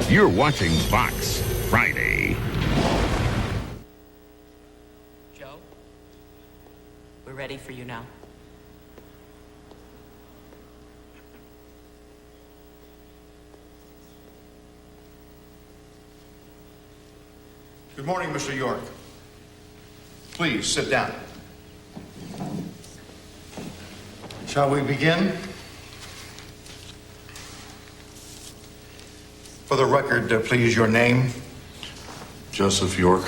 You're watching Fox Friday. Joe, we're ready for you now. Good morning, Mr. York. Please sit down. Shall we begin? For the record, please, your name. Joseph York.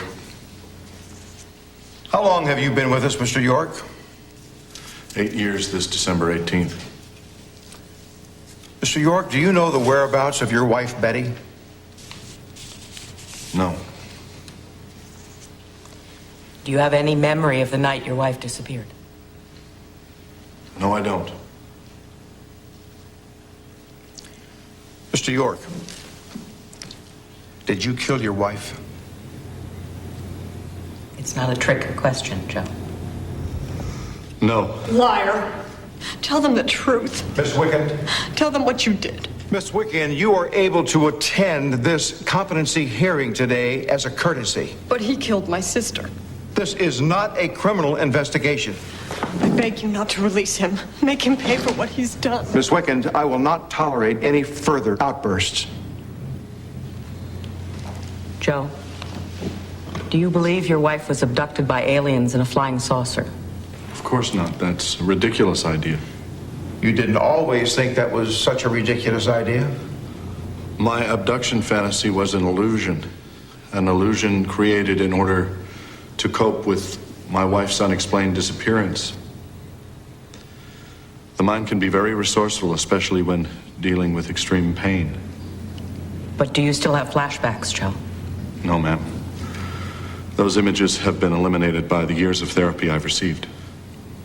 How long have you been with us, Mr. York? 8 years this December 18th. Mr. York, do you know the whereabouts of your wife, Betty? No. Do you have any memory of the night your wife disappeared? No, I don't. Mr. York, did you kill your wife? It's not a trick question, Joe. No. Liar. Tell them the truth. Miss Wickend? Tell them what you did. Miss Wickend, you are able to attend this competency hearing today as a courtesy. But he killed my sister. This is not a criminal investigation. I beg you not to release him. Make him pay for what he's done. Miss Wickend, I will not tolerate any further outbursts. Joe, do you believe your wife was abducted by aliens in a flying saucer? Of course not. That's a ridiculous idea. You didn't always think that was such a ridiculous idea? My abduction fantasy was an illusion created in order to cope with my wife's unexplained disappearance. The mind can be very resourceful, especially when dealing with extreme pain. But do you still have flashbacks, Joe? No, ma'am. Those images have been eliminated by the years of therapy I've received.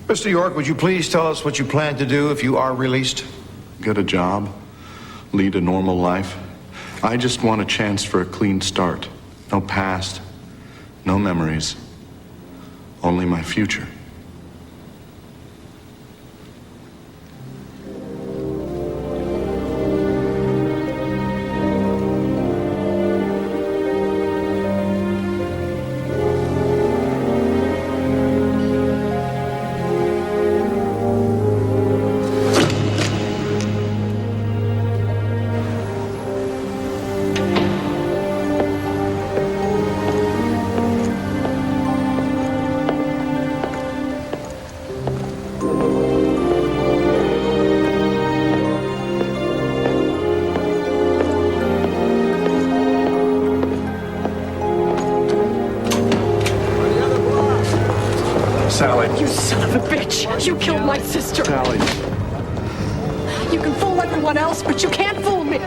Mr. York, would you please tell us what you plan to do if you are released? Get a job, lead a normal life. I just want a chance for a clean start. No past, no memories, only my future. Sally. You son of a bitch. You killed my sister. Sally. You can fool everyone else, but you can't fool me.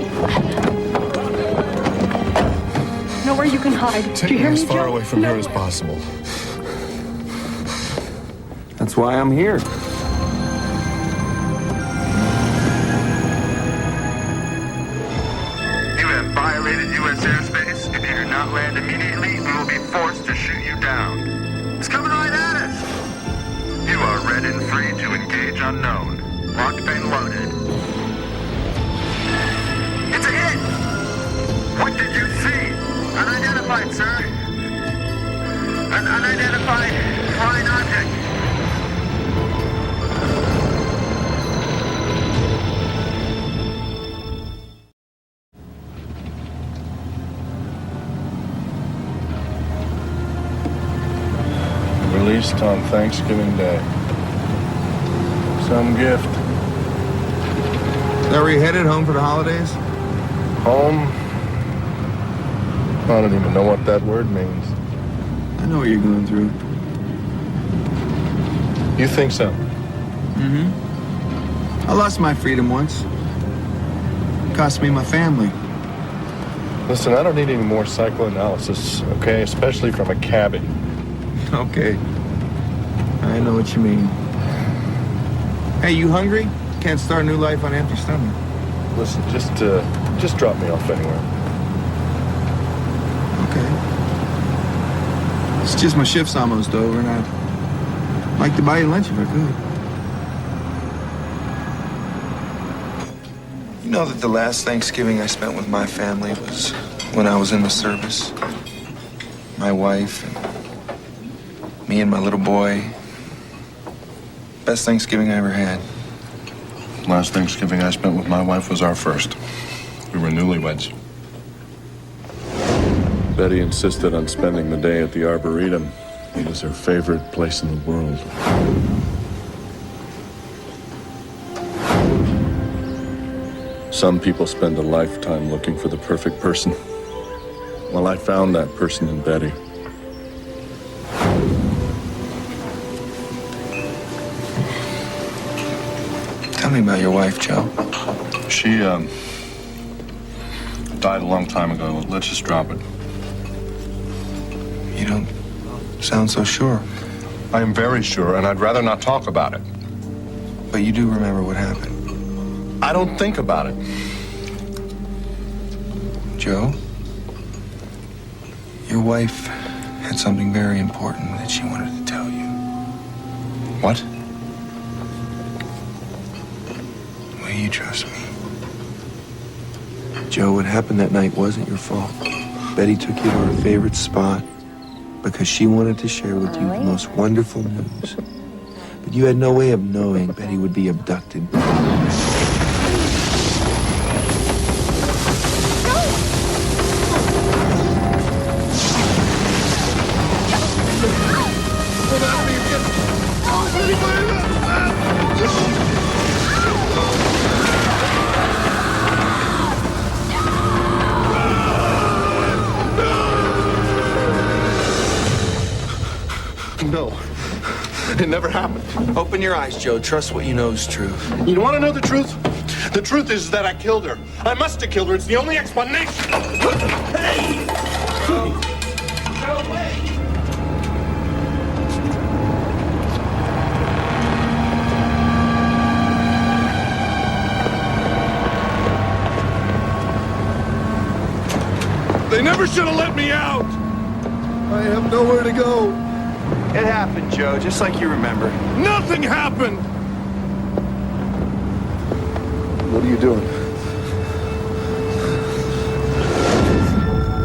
Know where you can hide. Do Take you me hear as me, far Joe? away from her as possible. That's why I'm here. You have violated U.S. airspace. If you do not land immediately, we will be forced to shoot you down. It's coming right at us. You are red and free to engage unknown. Locked and loaded. It's a hit! What did you see? Unidentified, sir. An unidentified flying object. Released on Thanksgiving Day. Some gift. Is that where you headed, home for the holidays? Home? I don't even know what that word means. I know what you're going through. You think so? I lost my freedom once. It cost me my family. Listen, I don't need any more psychoanalysis, okay? Especially from a cabbie. Okay. I know what you mean. Hey, you hungry? Can't start a new life on an empty stomach. Listen, just drop me off anywhere. Okay. It's just my shift's almost over, and I'd like to buy you lunch if I could. You know that the last Thanksgiving I spent with my family was when I was in the service. My wife and me and my little boy. Best Thanksgiving I ever had. Last Thanksgiving I spent with my wife was our first. We were newlyweds. Betty insisted on spending the day at the Arboretum. It was her favorite place in the world. Some people spend a lifetime looking for the perfect person. Well, I found that person in Betty. Tell me about your wife, Joe. She, died a long time ago. Let's just drop it. You don't sound so sure. I am very sure, and I'd rather not talk about it. But you do remember what happened. I don't think about it. Joe, your wife had something very important that she wanted to tell you. What? Will you trust me? Joe, what happened that night wasn't your fault. Betty took you to her favorite spot because she wanted to share with you the most wonderful news. But you had no way of knowing Betty would be abducted. No, it never happened. Open your eyes, Joe. Trust what you know is true. You want to know the truth? The truth is that I killed her. I must have killed her. It's the only explanation. Hey! They never should have let me out. I have nowhere to go. It happened, Joe, just like you remember. Nothing happened. What are you doing?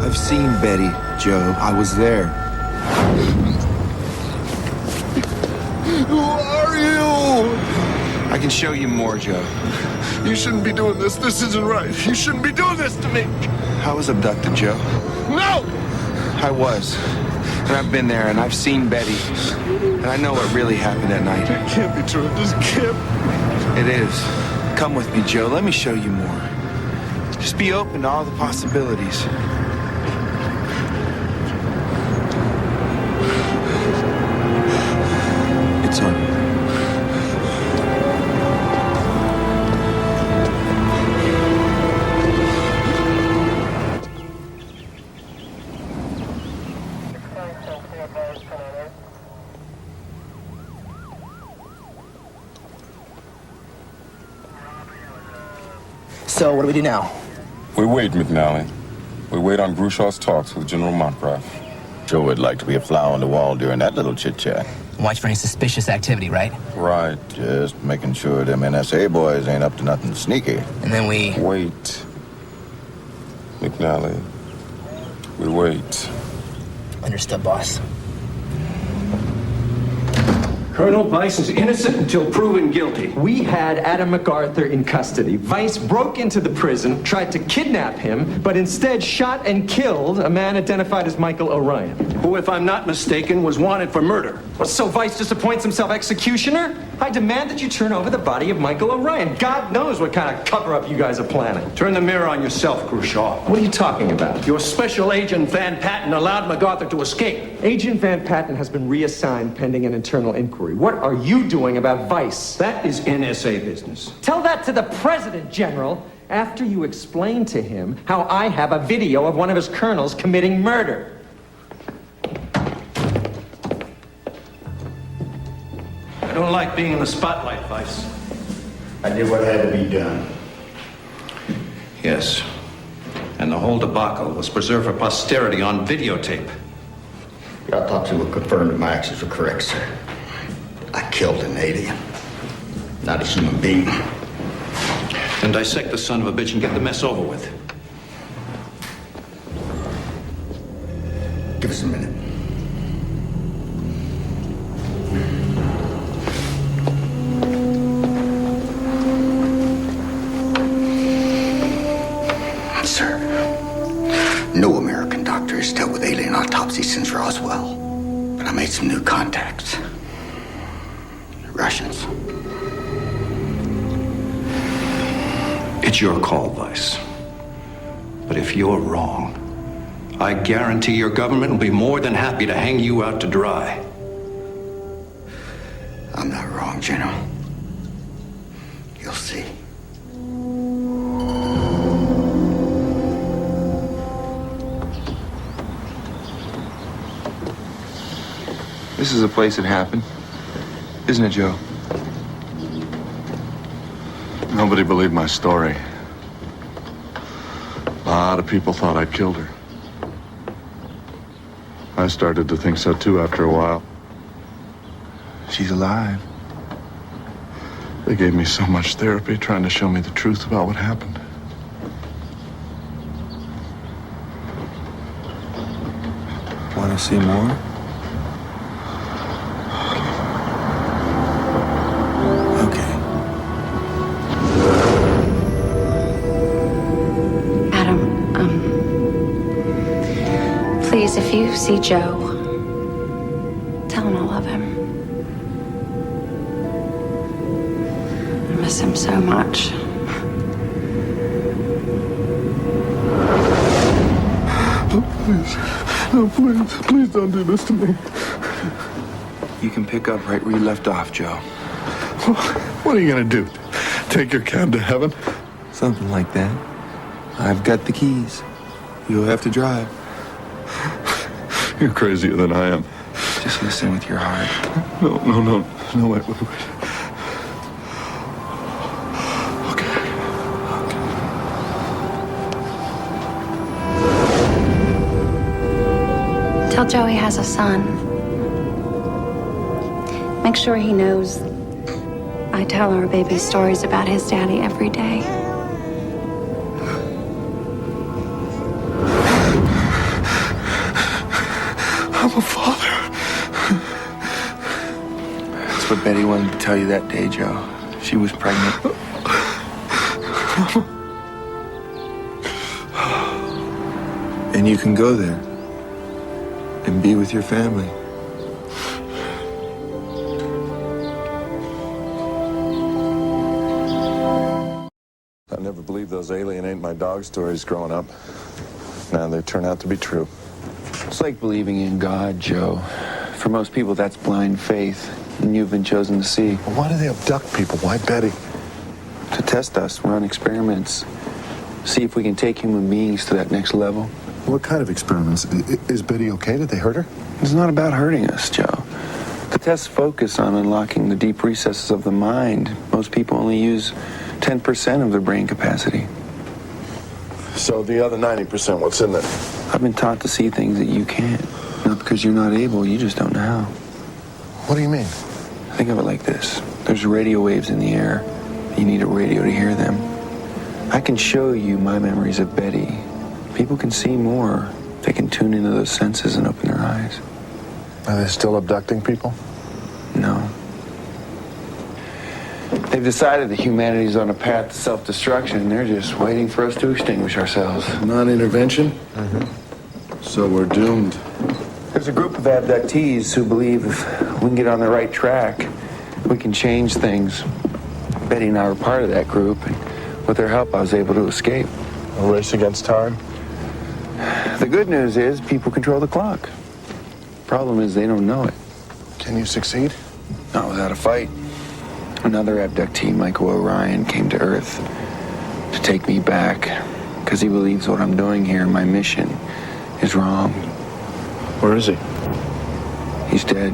I've seen Betty, Joe. I was there. Who are you? I can show you more, Joe. You shouldn't be doing this. This isn't right. You shouldn't be doing this to me. I was abducted, Joe. No! I was. And I've been there, and I've seen Betty. And I know what really happened that night. It can't be true. This can't. It is. Come with me, Joe. Let me show you more. Just be open to all the possibilities. It's on. So what do we do now? We wait, McNally. We wait on Grushaw's talks with General Montcraft. Joe would like to be a flower on the wall during that little chit-chat. Watch for any suspicious activity, right? Right. Just making sure them NSA boys ain't up to nothing sneaky. And then we... Wait. McNally. We wait. Understood, boss. Colonel Weiss is innocent until proven guilty. We had Adam MacArthur in custody. Weiss broke into the prison, tried to kidnap him, but instead shot and killed a man identified as Michael Orion. Who, if I'm not mistaken, was wanted for murder. So Weiss just appoints himself executioner? I demand that you turn over the body of Michael Orion. God knows what kind of cover-up you guys are planning. Turn the mirror on yourself, Grushaw. What are you talking about? Your special agent, Van Patten, allowed MacArthur to escape. Agent Van Patten has been reassigned pending an internal inquiry. What are you doing about Weiss? That is NSA business. Tell that to the President, General, after you explain to him how I have a video of one of his colonels committing murder. I don't like being in the spotlight, Weiss. I did what had to be done. Yes. And the whole debacle was preserved for posterity on videotape. The autopsy will confirm that my actions were correct, sir. I killed an alien, not a human being. Then dissect the son of a bitch and get the mess over with. Give us a minute. Sir, no American doctor has dealt with alien autopsy since Roswell. But I made some new contacts. Russians. It's your call, Vice. But if you're wrong, I guarantee your government will be more than happy to hang you out to dry. I'm not wrong, General. You'll see. This is a place that happened, isn't it, Joe? Nobody believed my story. A lot of people thought I'd killed her. I started to think so too after a while. She's alive. They gave me so much therapy trying to show me the truth about what happened. Want to see more? Please, if you see Joe, tell him I love him. I miss him so much. Please don't do this to me. You can pick up right where you left off, Joe. What are you gonna do? Take your cab to heaven? Something like that. I've got the keys. You'll have to drive. You're crazier than I am. Just listen with your heart. No, wait. Tell Joe he has a son. Make sure he knows I tell our baby stories about his daddy every day. I'm a father. That's what Betty wanted to tell you that day, Joe. She was pregnant. And you can go there and be with your family. I never believed those alien ain't my dog stories growing up. Now they turn out to be true. It's like believing in God, Joe. For most people, that's blind faith, and you've been chosen to see. Well, why do they abduct people? Why Betty? To test us, run experiments. See if we can take human beings to that next level. What kind of experiments? Is Betty okay? Did they hurt her? It's not about hurting us, Joe. The tests focus on unlocking the deep recesses of the mind. Most people only use 10% of their brain capacity. So the other 90%, what's in there? I've been taught to see things that you can't. Not because you're not able, you just don't know how. What do you mean? Think of it like this. There's radio waves in the air. You need a radio to hear them. I can show you my memories of Betty. People can see more. They can tune into those senses and open their eyes. Are they still abducting people? No. They've decided that humanity's on a path to self-destruction, and they're just waiting for us to extinguish ourselves. Non-intervention? Mm-hmm. So we're doomed. There's a group of abductees who believe if we can get on the right track, we can change things. Betty and I were part of that group, and with their help, I was able to escape. A race against time? The good news is people control the clock. Problem is they don't know it. Can you succeed? Not without a fight. Another abductee, Michael Orion, came to Earth to take me back because he believes what I'm doing here, my mission, is wrong. Where is he? He's dead.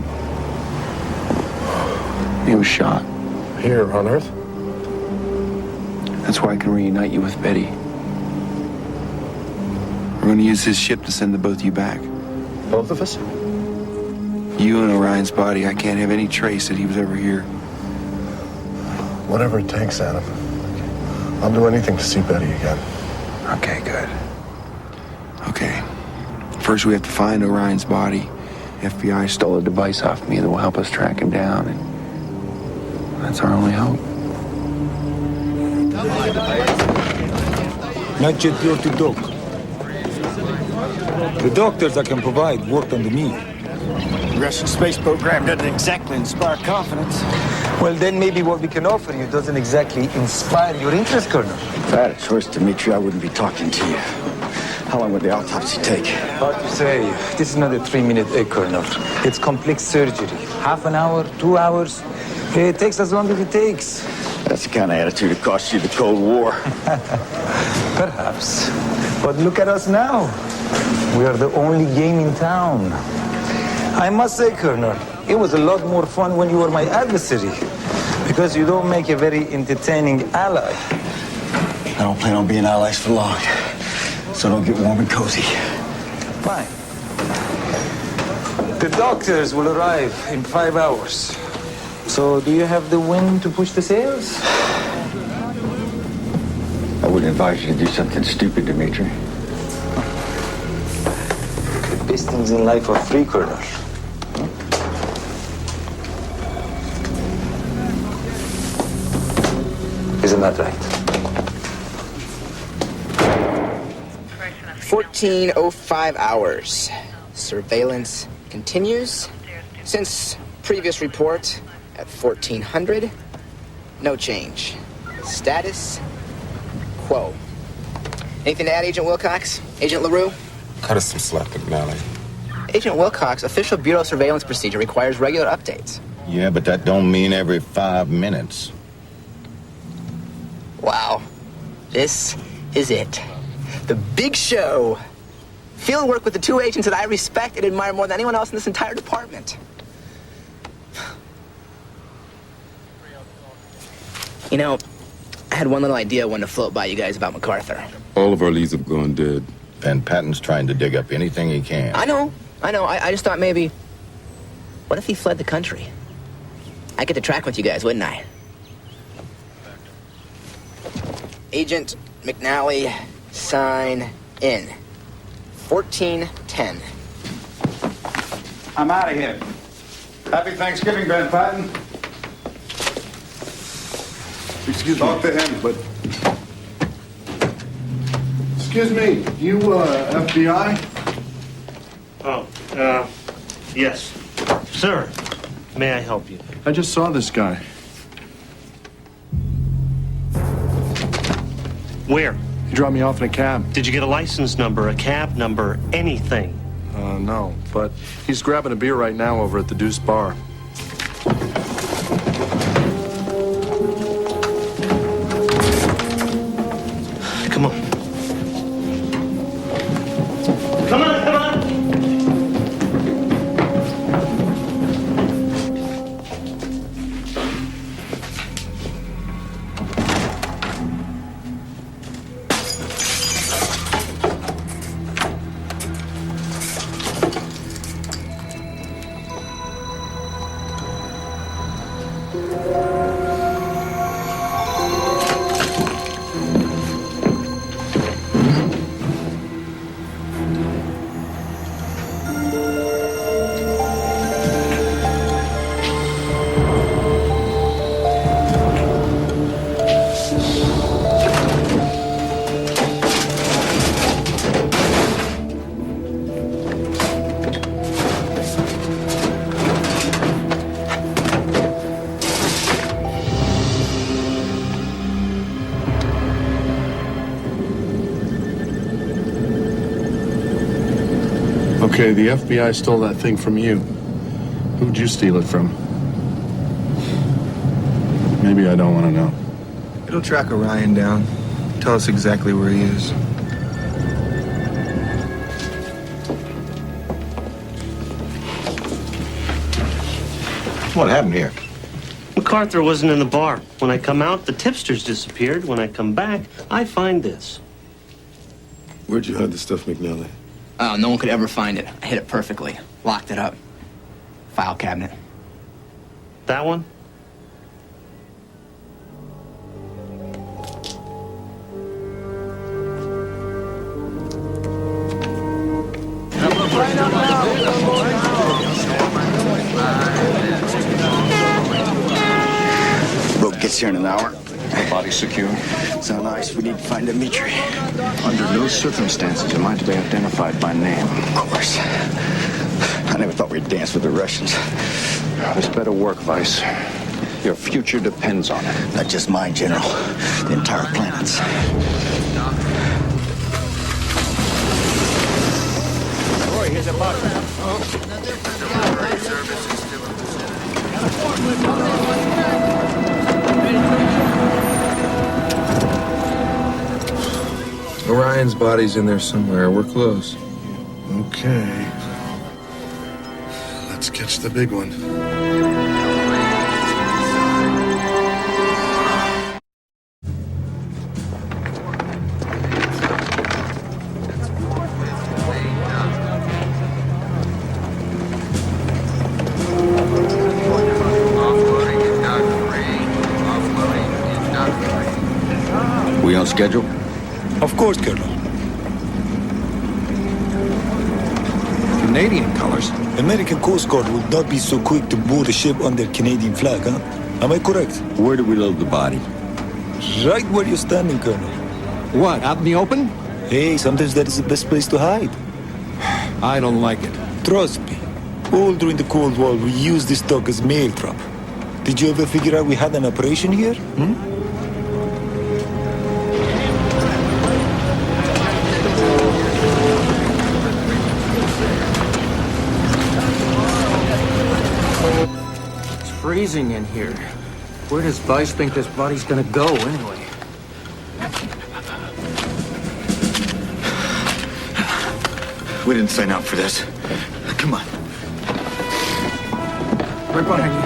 He was shot. Here on Earth? That's why I can reunite you with Betty. We're going to use his ship to send the both of you back. Both of us? You and Orion's body. I can't have any trace that he was ever here. Whatever it takes, Adam. I'll do anything to see Betty again. Okay, good. Okay. First, we have to find Orion's body. FBI stole a device off me that will help us track him down, and that's our only hope. Not yet your to doc. The doctors I can provide worked under me. The Russian space program doesn't exactly inspire confidence. Well, then maybe what we can offer you doesn't exactly inspire your interest, Colonel. If I had a choice, Dmitri, I wouldn't be talking to you. How long would the autopsy take? Hard to say. This is not a 3-minute egg, Colonel. It's complex surgery. Half an hour, 2 hours. It takes as long as it takes. That's the kind of attitude that cost you the Cold War. Perhaps. But look at us now. We are the only game in town. I must say, Colonel, it was a lot more fun when you were my adversary. Because you don't make a very entertaining ally. I don't plan on being allies for long. So don't get warm and cozy. Fine. The doctors will arrive in 5 hours. So do you have the wind to push the sails? I wouldn't advise you to do something stupid, Dmitri. The best things in life are free, Colonel. Isn't that right? 14:05 hours. Surveillance continues. Since previous report at 1400, no change. Status quo. Anything to add, Agent Wilcox? Agent LaRue? Cut us some slack, McNally. Agent Wilcox, official Bureau surveillance procedure requires regular updates. Yeah, but that don't mean every 5 minutes. Wow. This is it. The big show. Field work with the two agents that I respect and admire more than anyone else in this entire department. You know, I had one little idea when to float by you guys about MacArthur. All of our leads have gone dead. Van Patten's trying to dig up anything he can. I know. I just thought maybe, what if he fled the country? I'd get to track with you guys, wouldn't I? Agent McNally, sign in. 1410. I'm out of here. Happy Thanksgiving, Van Patten. Excuse me. Talk to him, but... Excuse me, you, FBI? Yes. Sir, may I help you? I just saw this guy. Where? He dropped me off in a cab. Did you get a license number, a cab number, anything? No, but he's grabbing a beer right now over at the Deuce Bar. Come on. Come on, come on! Okay, the FBI stole that thing from you. Who'd you steal it from? Maybe I don't want to know. It'll track Orion down. Tell us exactly where he is. What happened here? MacArthur wasn't in the bar. When I come out, the tipsters disappeared. When I come back, I find this. Where'd you hide the stuff, McNally? Oh, no one could ever find it. I hid it perfectly. Locked it up. File cabinet. That one? Gets here in an hour. Body secure? So nice. We need to find Dimitri. Under no circumstances am I to be identified by name. Of course. I never thought we'd dance with the Russians. This better work, Vice. Your future depends on it. Not just mine, General. The entire planet's. Roy, here's a bottle. Orion's body's in there somewhere. We're close. Okay. Let's catch the big one. We on schedule? Of course, Colonel. Canadian colors? American Coast Guard would not be so quick to board a ship under Canadian flag, huh? Am I correct? Where do we load the body? Right where you're standing, Colonel. What, out in the open? Hey, sometimes that is the best place to hide. I don't like it. Trust me. All during the Cold War, we used this dock as mail drop. Did you ever figure out we had an operation here? It's freezing in here. Where does Vice think this body's gonna go, anyway? We didn't sign up for this. Come on. Right behind you.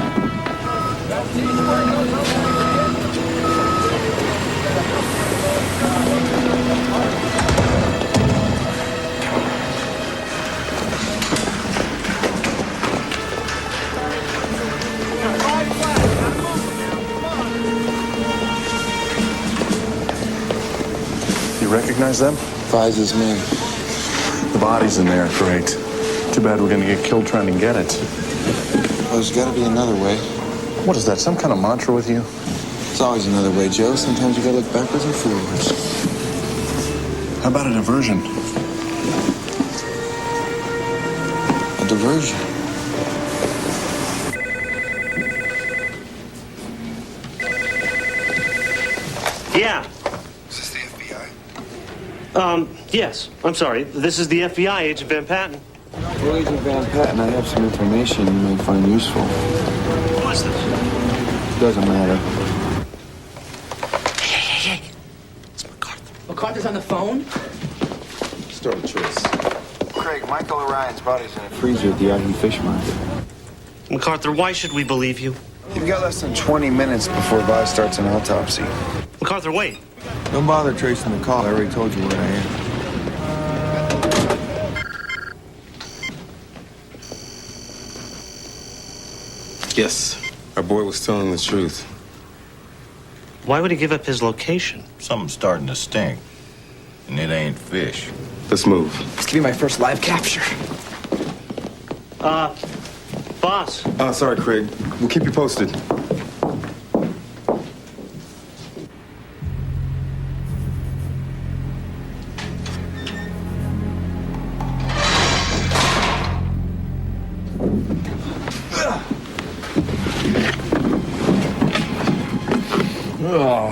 You recognize them? Fize's men. The body's in there. Great. Too bad we're gonna get killed trying to get it. Well, there's gotta be another way. What is that, some kind of mantra with you? There's always another way, Joe. Sometimes you gotta look backwards and forwards. How about a diversion? A diversion? Yeah. Is this the FBI? Yes. I'm sorry. This is the FBI, Agent Van Patten. Well, Agent Van Patten, I have some information you may find useful. Who is this? Doesn't matter. Hey. It's MacArthur. MacArthur's on the phone? Start a trace. Craig, Michael Orion's body's in a freezer at the Ogden Fish Market. MacArthur, why should we believe you? You've got less than 20 minutes before Vi starts an autopsy. MacArthur, wait. Don't bother tracing the call. I already told you where I am. Yes, our boy was telling the truth. Why would he give up his location? Something's starting to stink. And it ain't fish. Let's move. This could be my first live capture. Boss. Sorry, Craig. We'll keep you posted. Oh,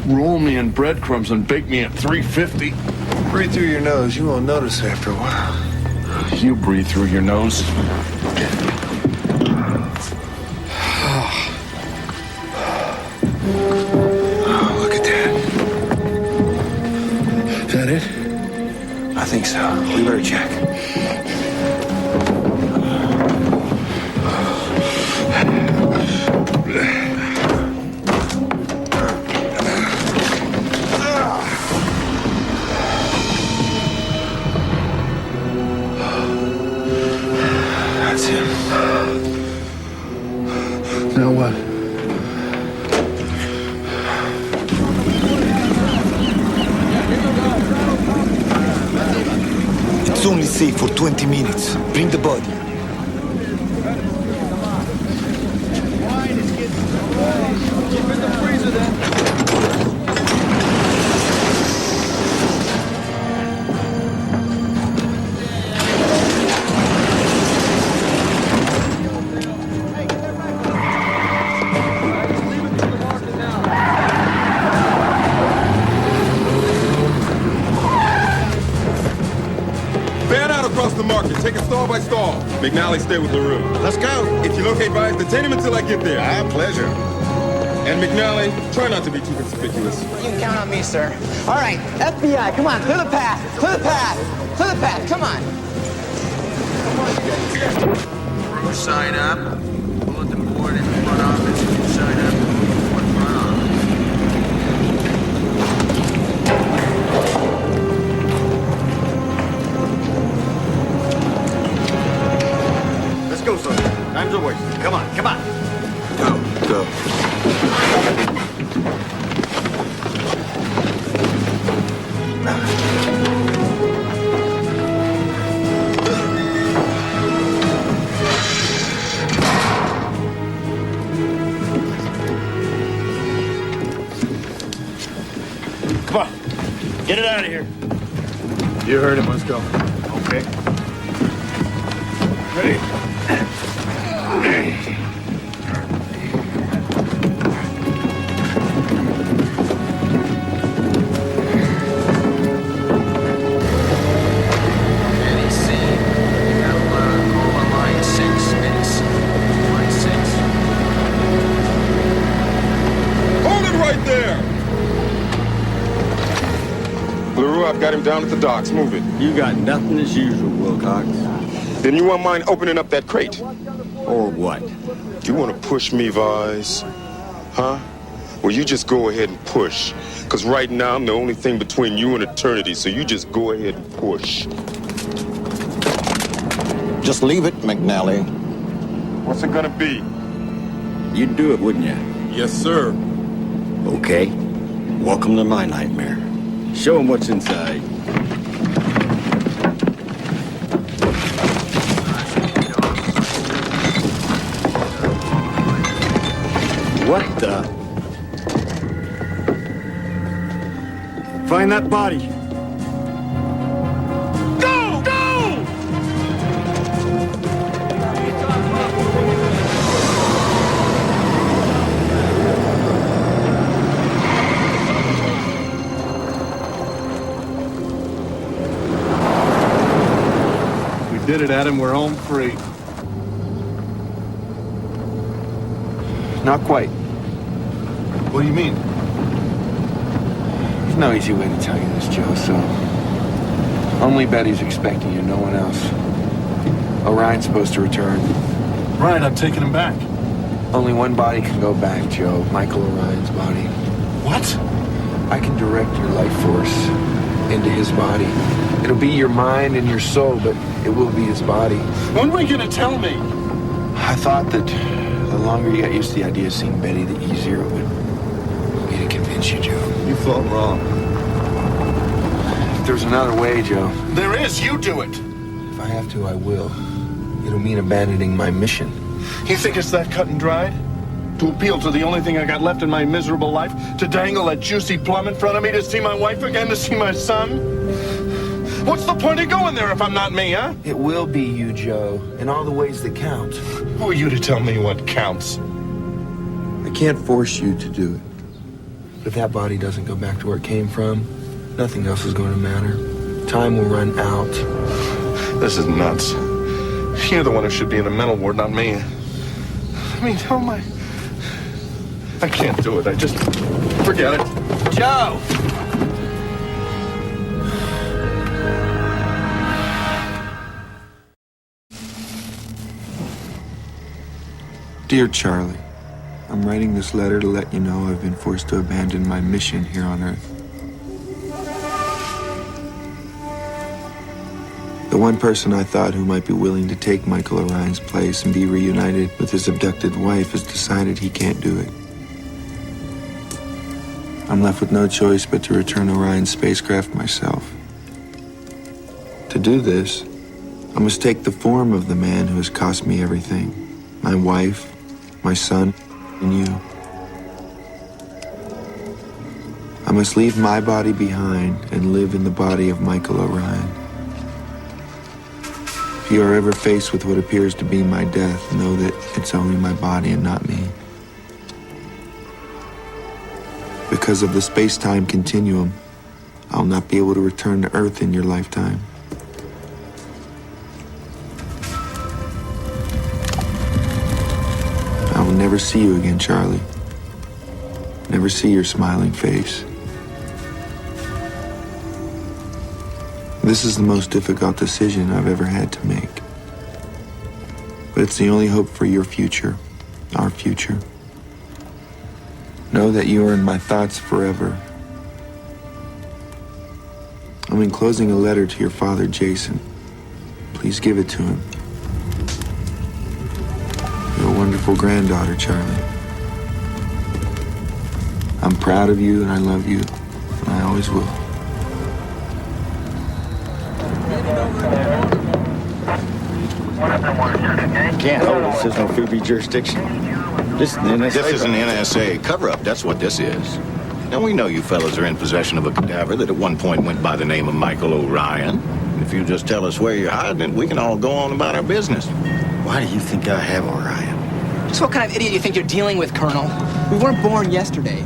roll me in breadcrumbs and bake me at 350. Breathe through your nose. You won't notice after a while. You breathe through your nose. Oh, look at that. Is that it? I think so. We better check. That's him. Now what? It's only safe for 20 minutes. Bring the body. Wine is getting the market. Take it stall by stall. McNally, stay with LaRue. Let's go. If you locate Vice, detain him until I get there. Our pleasure. And McNally, try not to be too conspicuous. You can count on me, sir. All right, FBI, come on, clear the path. Clear the path. Clear the path, come on. Crew, sign up. Bulletin board in the front office. You can sign up. Front office. Let's go, son. Time's a waste. Come on, come on. Go. Come on. Get it out of here. You heard him. Let's go. Okay. Ready? I've got him down at the docks. Move it. You got nothing as usual, Wilcox. Then you won't mind opening up that crate? Or what? You want to push me, Vise? Huh? Well, you just go ahead and push. Because right now, I'm the only thing between you and eternity, so you just go ahead and push. Just leave it, McNally. What's it gonna be? You'd do it, wouldn't you? Yes, sir. Okay. Welcome to my nightmare. Show him what's inside. What the? Find that body. Go! Go! Did it, Adam. We're home free. Not quite. What do you mean? There's no easy way to tell you this, Joe, so... Only Betty's expecting you, no one else. Orion's supposed to return. Right, I'm taking him back. Only one body can go back, Joe. Michael Orion's body. What? I can direct your life force into his body. It'll be your mind and your soul, but it will be his body. When are you gonna tell me? I thought that the longer you got used to the idea of seeing Betty, the easier it would be to convince you, Joe. You thought wrong. If there's another way, Joe. There is. You do it. If I have to, I will. It'll mean abandoning my mission. You think it's that cut and dried? To appeal to the only thing I got left in my miserable life? To dangle that juicy plum in front of me? To see my wife again? To see my son? What's the point of going there if I'm not me, huh? It will be you, Joe, in all the ways that count. Who are you to tell me what counts? I can't force you to do it. But if that body doesn't go back to where it came from, nothing else is going to matter. Time will run out. This is nuts. You're the one who should be in the mental ward, not me. I mean, how am I can't do it. I just... Forget it. Joe! Dear Charlie, I'm writing this letter to let you know I've been forced to abandon my mission here on Earth. The one person I thought who might be willing to take Michael Orion's place and be reunited with his abducted wife has decided he can't do it. I'm left with no choice but to return Orion's spacecraft myself. To do this, I must take the form of the man who has cost me everything. My wife, my son, and you. I must leave my body behind and live in the body of Michael Orion. If you are ever faced with what appears to be my death, know that it's only my body and not me. Because of the space-time continuum, I'll not be able to return to Earth in your lifetime. never see you again, Charlie. Never see your smiling face. This is the most difficult decision I've ever had to make. But it's the only hope for your future, our future. Know that you are in my thoughts forever. I'm enclosing a letter to your father, Jason. Please give it to him. You're a wonderful granddaughter, Charlie. I'm proud of you and I love you, and I always will. Can't hold us. There's no Phoebe jurisdiction. This is an NSA. This is an NSA cover-up. That's what this is. Now, we know you fellas are in possession of a cadaver that at one point went by the name of Michael O'Ryan. If you just tell us where you're hiding it, we can all go on about our business. Why do you think I have Orion? Just what kind of idiot you think you're dealing with, Colonel? We weren't born yesterday.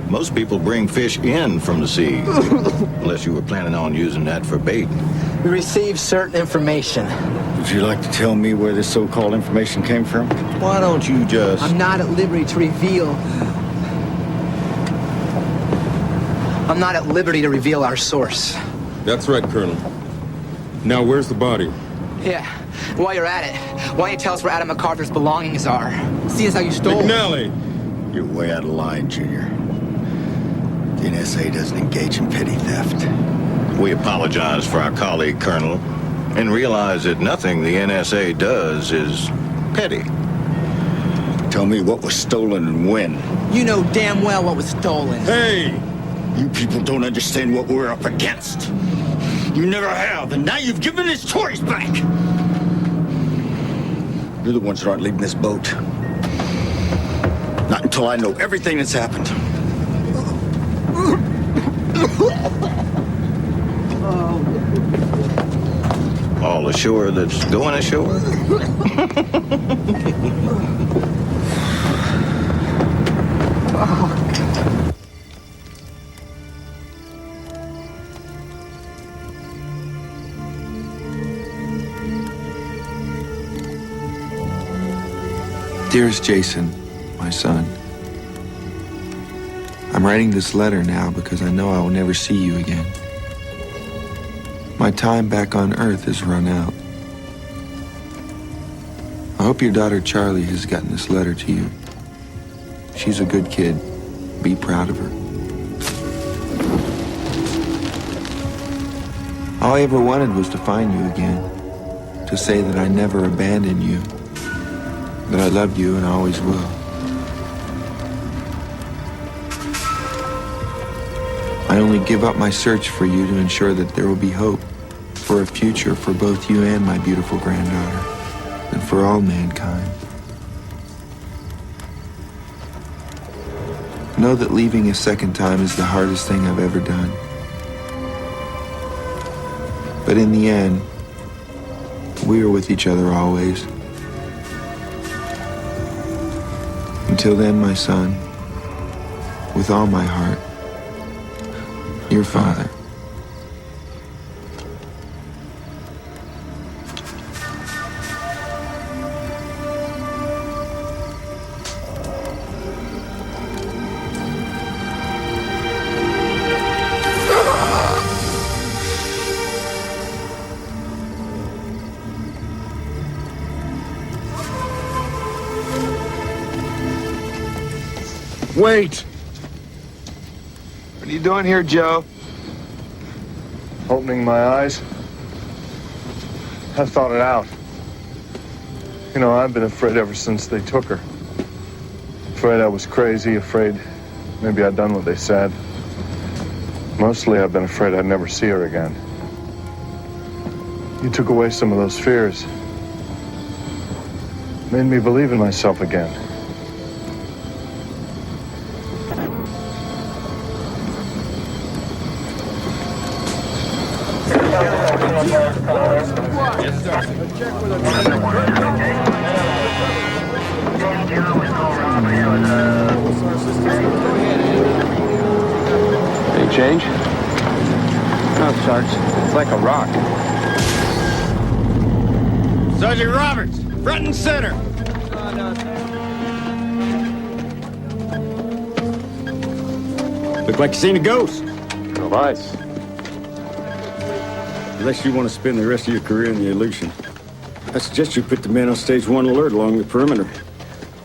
Most people bring fish in from the sea, unless you were planning on using that for bait. We received certain information. Would you like to tell me where this so-called information came from? Why don't you just... I'm not at liberty to reveal... I'm not at liberty to reveal our source. That's right, Colonel. Now, where's the body? Yeah, while you're at it, why don't you tell us where Adam MacArthur's belongings are? See as how you stole... McNally! You're way out of line, Junior. The NSA doesn't engage in petty theft. We apologize for our colleague, Colonel, and realize that nothing the NSA does is petty. Tell me what was stolen and when. You know damn well what was stolen. Hey! You people don't understand what we're up against. You never have, and now you've given his toys back. You're the ones that aren't leaving this boat. Not until I know everything that's happened. All ashore that's going ashore? Dearest Jason, my son, I'm writing this letter now because I know I will never see you again. My time back on Earth has run out. I hope your daughter Charlie has gotten this letter to you. She's a good kid. Be proud of her. All I ever wanted was to find you again, to say that I never abandoned you, that I loved you and always will. I only give up my search for you to ensure that there will be hope for a future for both you and my beautiful granddaughter, and for all mankind. Know that leaving a second time is the hardest thing I've ever done. But in the end, we are with each other always. Until then, my son, with all my heart, your father. Wait! What are you doing here, Joe? Opening my eyes. I thought it out. You know, I've been afraid ever since they took her. Afraid I was crazy, afraid maybe I'd done what they said. Mostly I've been afraid I'd never see her again. You took away some of those fears. Made me believe in myself again. Any change? No, Sarge. It's like a rock. Sergeant Roberts, front and center. Look like you seen a ghost. Of ice. Unless you want to spend the rest of your career in the Aleutian, I suggest you put the men on stage 1 alert along the perimeter.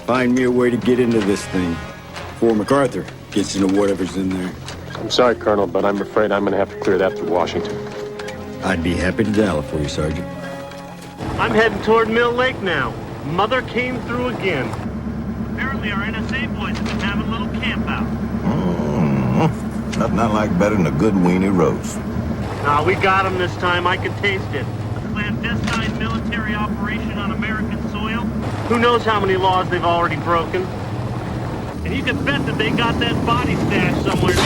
Find me a way to get into this thing before MacArthur gets into whatever's in there. I'm sorry, Colonel, but I'm afraid I'm going to have to clear that through Washington. I'd be happy to dial it for you, Sergeant. I'm heading toward Mill Lake now. Mother came through again. Apparently our NSA boys have been having a little camp out. Nothing I like better than a good weenie roast. Nah, we got him this time. I can taste it. A clandestine military operation on American soil. Who knows how many laws they've already broken. And you can bet that they got that body stashed somewhere near.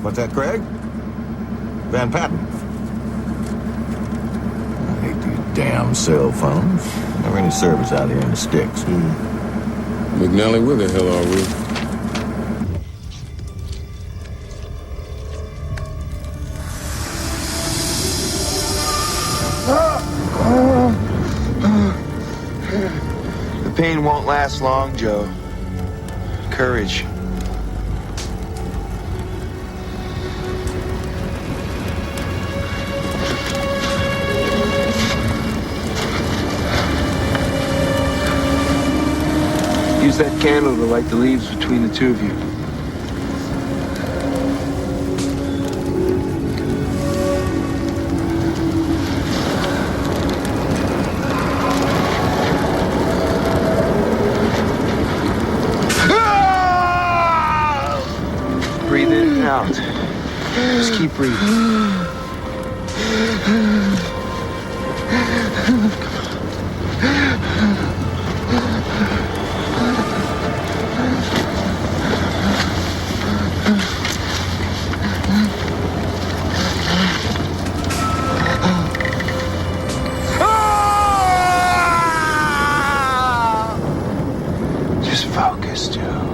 What's that, Craig? Van Patten. I hate these damn cell phones. Never any service out here in the sticks. McNally, where the hell are we? The pain won't last long, Joe. Courage. Use that candle to light the leaves between the two of you. Breathe in and out. Just keep breathing. Just focus, Joe.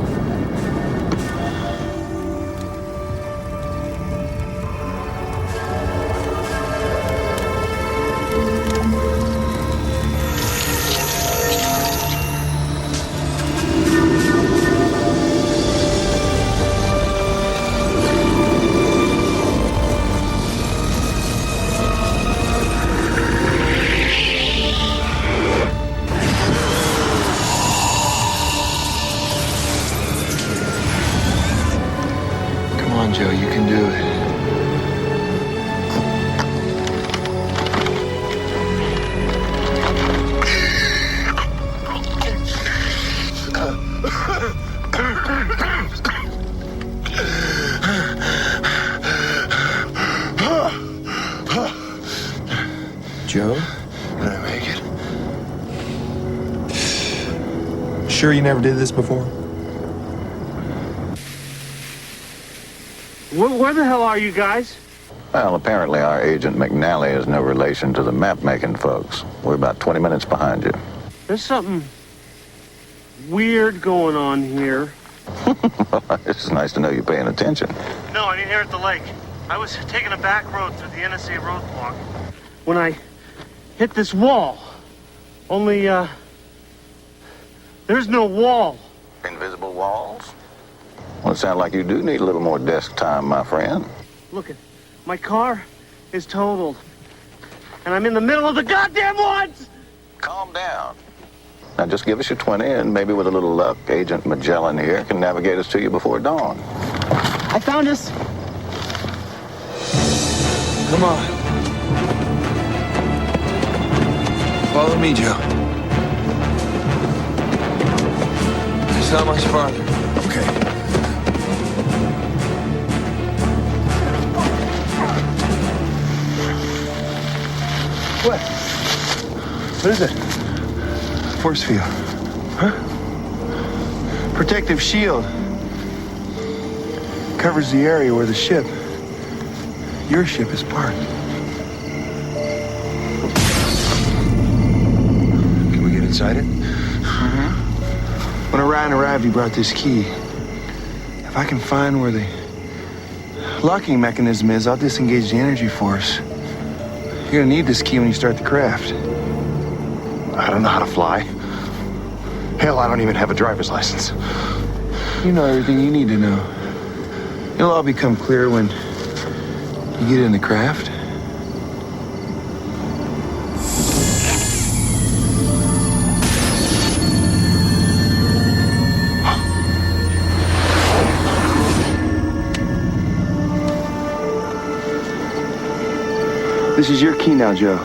Come on, Joe, you can do it. Joe? Did I make it? Sure you never did this before? Where the hell are you guys? Well, apparently our agent McNally is no relation to the map-making folks. We're about 20 minutes behind you. There's something weird going on here. It's nice to know you're paying attention. No, I mean here at the lake. I was taking a back road through the NSA roadblock when I hit this wall. Only, there's no wall. Invisible walls? Well, it sounds like you do need a little more desk time, my friend. Look, my car is totaled. And I'm in the middle of the goddamn woods! Calm down. Now just give us your 20 and maybe with a little luck, Agent Magellan here can navigate us to you before dawn. I found us. Come on. Follow me, Joe. It's not much farther. Okay. What? What is it? Force field. Huh? Protective shield. Covers the area where the ship, your ship, is parked. Can we get inside it? When Orion arrived, he brought this key. If I can find where the locking mechanism is, I'll disengage the energy force. You're gonna need this key when you start the craft. I don't know how to fly. Hell, I don't even have a driver's license. You know everything you need to know. It'll all become clear when you get in the craft. This is your key now, Joe.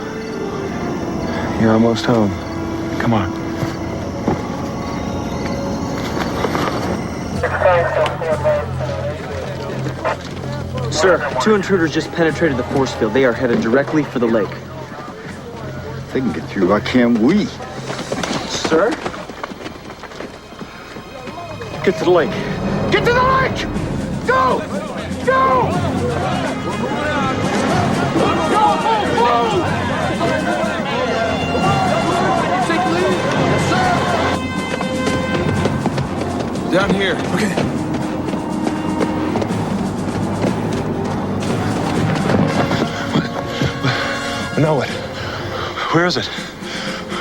You're almost home. Come on. Sir, 2 intruders just penetrated the force field. They are headed directly for the lake. If they can get through, why can't we? Sir? Get to the lake. Get to the lake! Go! Go! Take lead. Yes, sir. Down here. Okay. Now what? Where is it?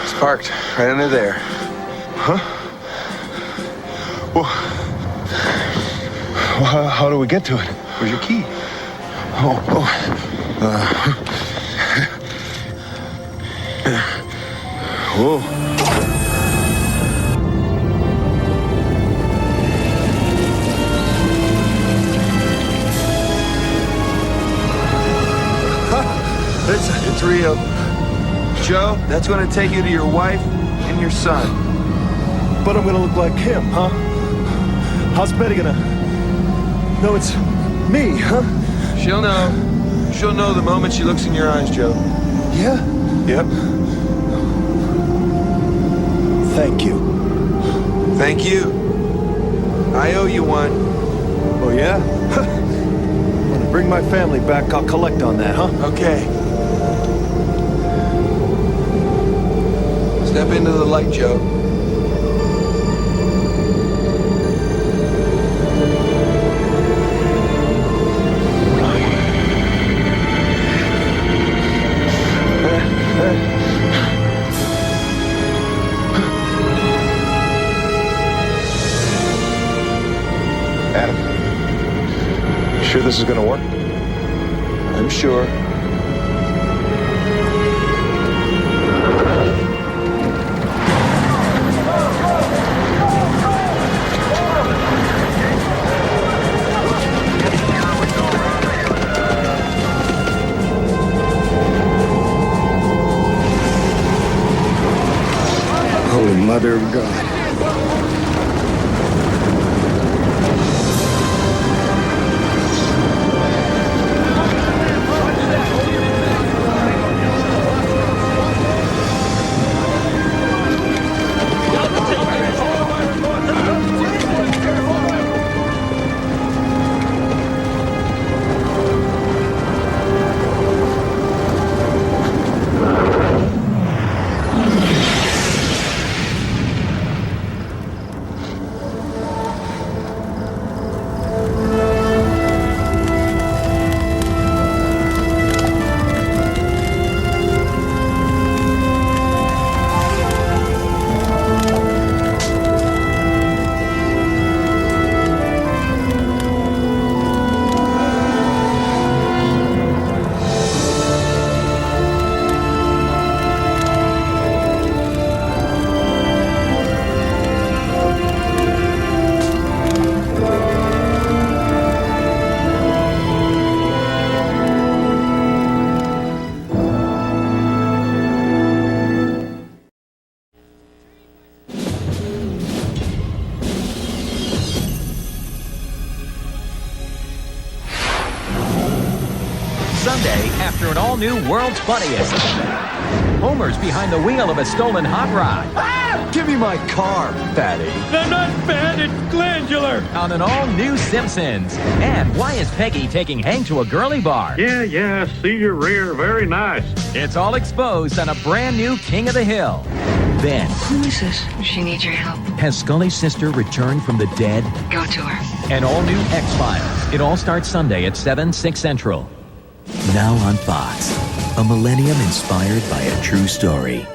It's parked right under there. Huh? Well, how do we get to it? Where's your key? Whoa. It's real. Joe, that's going to take you to your wife and your son. But I'm gonna look like him, huh? How's Betty gonna know it's me, huh? She'll know. She'll know the moment she looks in your eyes, Joe. Yeah? Yep. Thank you. Thank you. I owe you one. Oh, yeah? When I bring my family back, I'll collect on that, huh? Okay. Step into the light, Joe. Adam, you sure this is gonna work? I'm sure. Holy Mother of God. Sunday, after an all-new World's Funniest. Homer's behind the wheel of a stolen hot rod. Ah! Give me my car, fatty. They're not fat, it's glandular. On an all-new Simpsons. And why is Peggy taking Hank to a girly bar? Yeah, see your rear. Very nice. It's all exposed on a brand new King of the Hill. Then, Who is this? She needs your help. has Scully's sister returned from the dead? Go to her. An all-new X-Files. It all starts Sunday at 7, 6 Central. Now on Fox, a millennium inspired by a true story.